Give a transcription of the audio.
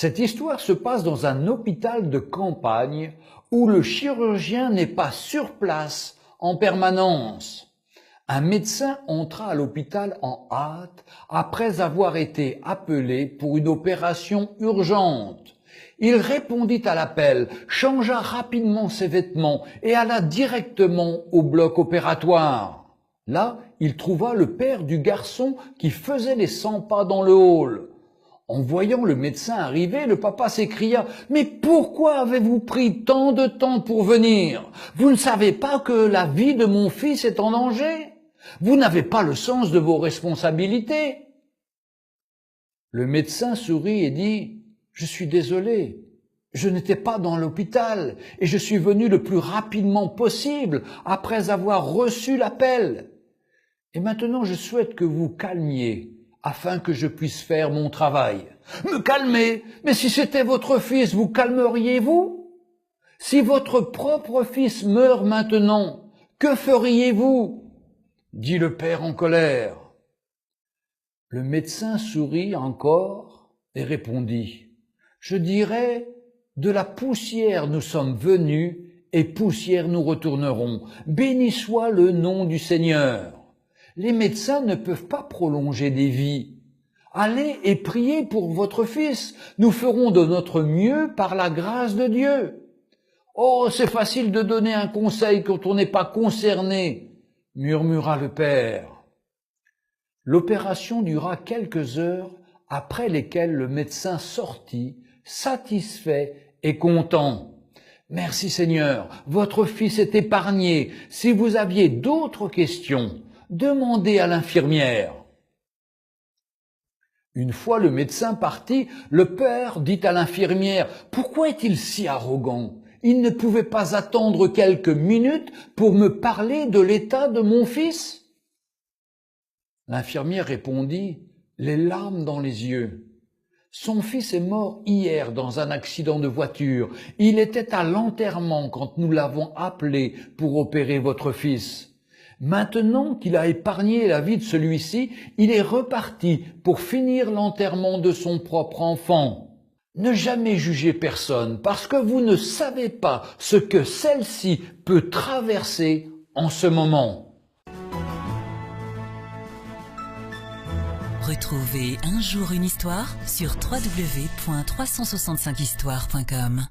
Cette histoire se passe dans un hôpital de campagne où le chirurgien n'est pas sur place en permanence. Un médecin entra à l'hôpital en hâte après avoir été appelé pour une opération urgente. Il répondit à l'appel, changea rapidement ses vêtements et alla directement au bloc opératoire. Là, il trouva le père du garçon qui faisait les 100 pas dans le hall. En voyant le médecin arriver, le papa s'écria « Mais pourquoi avez-vous pris tant de temps pour venir? Vous ne savez pas que la vie de mon fils est en danger? Vous n'avez pas le sens de vos responsabilités ?» Le médecin sourit et dit « Je suis désolé, je n'étais pas dans l'hôpital et je suis venu le plus rapidement possible après avoir reçu l'appel. Et maintenant je souhaite que vous calmiez afin que je puisse faire mon travail. » « Me calmer? Mais si c'était votre fils, vous calmeriez-vous? Si votre propre fils meurt maintenant, que feriez-vous? » dit le père en colère. Le médecin sourit encore et répondit « Je dirais, de la poussière nous sommes venus et poussière nous retournerons. Béni soit le nom du Seigneur. Les médecins ne peuvent pas prolonger des vies. Allez et priez pour votre fils. Nous ferons de notre mieux par la grâce de Dieu. » « Oh, c'est facile de donner un conseil quand on n'est pas concerné, » murmura le père. L'opération dura quelques heures, après lesquelles le médecin sortit, satisfait et content. « Merci Seigneur, votre fils est épargné. Si vous aviez d'autres questions, demandez à l'infirmière. » Une fois le médecin parti, le père dit à l'infirmière « Pourquoi est-il si arrogant ? Il ne pouvait pas attendre quelques minutes pour me parler de l'état de mon fils ?» L'infirmière répondit, les larmes dans les yeux. « Son fils est mort hier dans un accident de voiture. Il était à l'enterrement quand nous l'avons appelé pour opérer votre fils. Maintenant qu'il a épargné la vie de celui-ci, il est reparti pour finir l'enterrement de son propre enfant. Ne jamais jugez personne parce que vous ne savez pas ce que celle-ci peut traverser en ce moment. » Retrouvez Un jour une histoire sur www.365histoire.com.